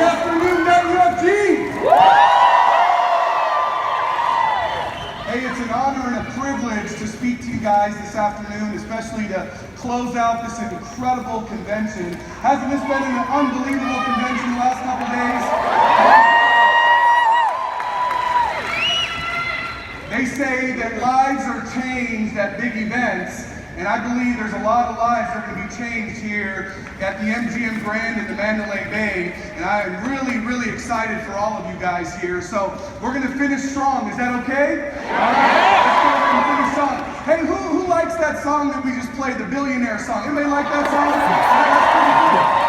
afternoon, WFG! Hey, it's an honor and a privilege to speak to you guys this afternoon, especially to close out this incredible convention. Hasn't this been an unbelievable convention the last couple days? They say that lives are changed at big events, and I believe there's a lot of lives that are going to be changed here at the MGM Grand in the Mandalay Bay, and I am really, really excited for all of you guys here. So we're going to finish strong. Is that okay? All right, let's go ahead and finish strong. Hey, who likes that song that we just played, the Billionaire song? Anybody like that song? That's pretty cool.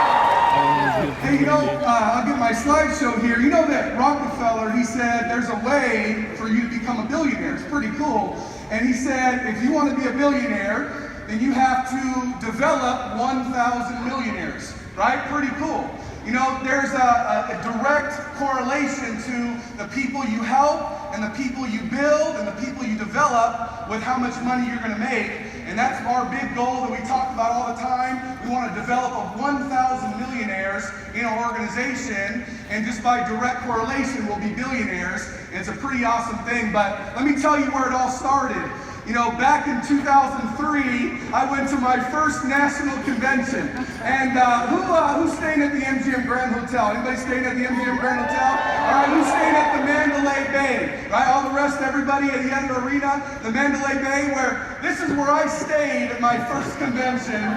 Hey, you know, I'll get my slideshow here. You know that Rockefeller, he said there's a way for you to become a billionaire. It's pretty cool. And he said, if you want to be a billionaire, then you have to develop 1,000 millionaires, right? Pretty cool. You know, there's a direct correlation to the people you help and the people you build and the people you develop with how much money you're going to make. And that's our big goal that we talk about all the time. We want to develop 1,000 millionaires in our organization, and just by direct correlation, we'll be billionaires. And it's a pretty awesome thing. But let me tell you where it all started. You know, back in 2003, I went to my first national convention. And who's staying at the MGM Grand Hotel? Anybody staying at the MGM Grand Hotel? All right, who's staying at the Mandalay Bay? Right, all the rest, everybody at the other arena, the Mandalay Bay, where this is where I stayed at my first convention,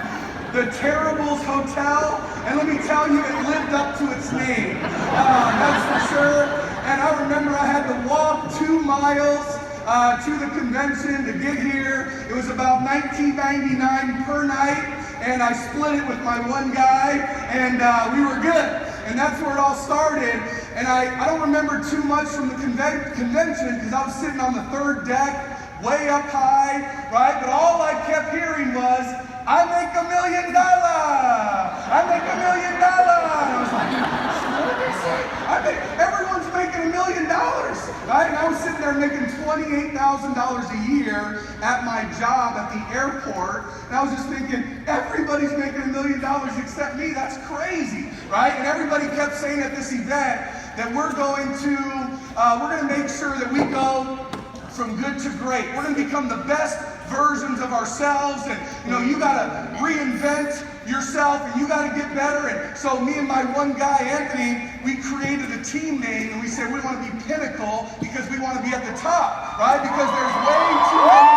the Terribles Hotel. And let me tell you, it lived up to its name. That's for sure. And I remember I had to walk 2 miles to the convention to get here. It was about $19.99 per night, and I split it with my one guy, and we were good. And that's where it all started. And I don't remember too much from the convention because I was sitting on the 3rd deck, way up high, right? But all I kept hearing was, I make $1 million! I make $1 million! And I was like, what did they say? Everyone's making $1 million, right? And I was sitting there making $28,000 a year at my job at the airport. And I was just thinking, everybody's making $1 million except me. That's crazy, right? And everybody kept saying at this event that we're going to make sure that we go from good to great. We're going to become the best versions of ourselves, and you know, you got to reinvent yourself and you got to get better. And so me and my one guy, Anthony, we created a team name, and we said we want to be Pinnacle because we want to be at the top, right? Because there's way too many.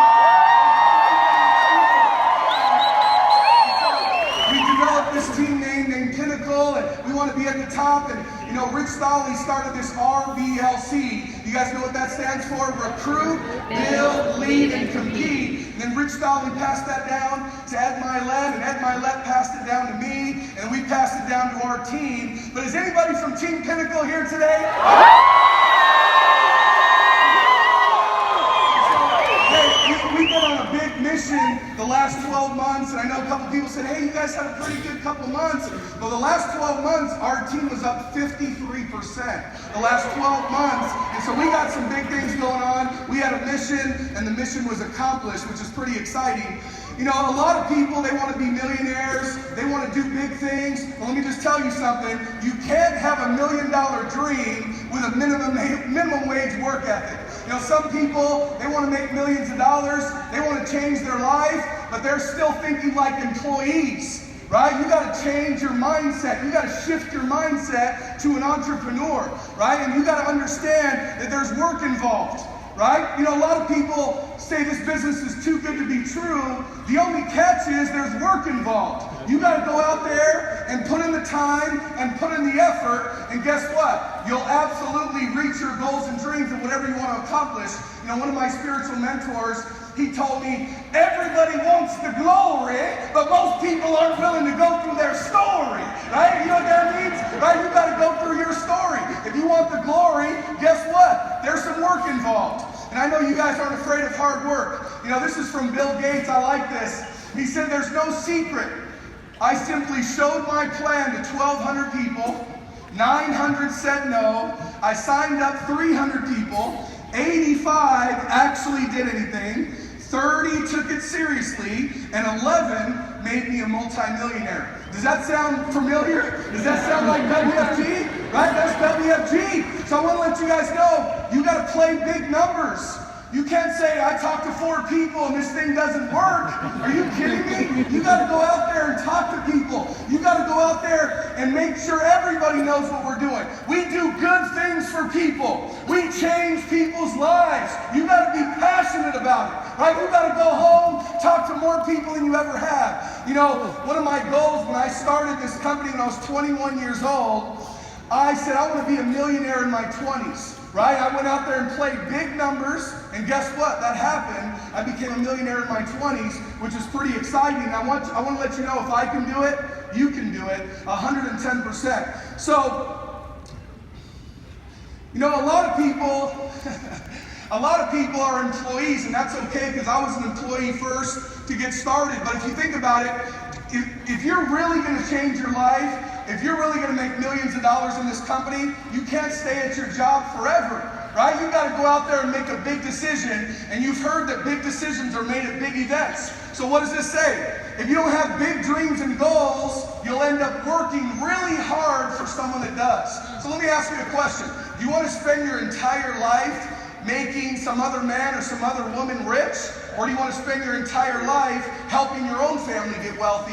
We developed this team name named Pinnacle, and we want to be at the top. And you know, Rich Stolley started this RBLC. You guys know what that stands for? Recruit, build, lead, and compete. And then Rich Stolley passed that down to Ed Milet, and Ed Milet passed it down to me, and we passed it down to our team. But is anybody from Team Pinnacle here today? We've been on a big mission the last 12 months, and I know a couple people said, hey, you guys had a pretty good couple months. Well, the last 12 months, our team was up 53%. The last 12 months, and so we got some big things going on. We had a mission, and the mission was accomplished, which is pretty exciting. You know, a lot of people, they want to be millionaires, they want to do big things. Well, let me just tell you something. You can't have $1 million dream with a minimum wage work ethic. You know, some people, they want to make millions of dollars, they want to change their life, but they're still thinking like employees, right? You got to change your mindset. You got to shift your mindset to an entrepreneur, right? And you got to understand that there's work involved, right? You know, a lot of people say this business is too good to be true. The only catch is there's work involved. You got to go out there and put in the time and put in the effort, and guess what? You'll absolutely reach your goals and dreams and whatever you want to accomplish. You know, one of my spiritual mentors, he told me, everybody wants the glory, but most people aren't willing to go through their story, right? You know what that means? Right? You got to go through your story. If you want the glory, guess what? There's some work involved. And I know you guys aren't afraid of hard work. You know, this is from Bill Gates. I like this. He said, there's no secret. I simply showed my plan to 1,200 people. 900 said no. I signed up 300 people. 85 85 actually did anything, 30 took it seriously, and 11 made me a multimillionaire. Does that sound familiar? Does that sound like WFG? Right? That's WFG. So I want to let you guys know, you got to play big numbers. You can't say, I talked to 4 people and this thing doesn't work. Are you kidding me? You got to go out there and talk to people. You got to go out there and make sure everybody knows what we're doing. We do good things for people. We change people's lives. You got to be passionate about it, right? You got to go home, talk to more people than you ever have. You know, one of my goals when I started this company when I was 21 years old, I said I want to be a millionaire in my 20s. Right? I went out there and played big numbers, and guess what? That happened. I became a millionaire in my 20s, which is pretty exciting. I want to let you know, if I can do it, you can do it 110%. So, you know, a lot of people are employees, and that's okay because I was an employee first to get started. But if you think about it, if you're really going to change your life, if you're really going to make millions of dollars in this company, you can't stay at your job forever, right? You got to go out there and make a big decision, and you've heard that big decisions are made at big events. So what does this say? If you don't have big dreams and goals, you'll end up working really hard for someone that does. So let me ask you a question. Do you want to spend your entire life making some other man or some other woman rich? Or do you want to spend your entire life helping your own family get wealthy?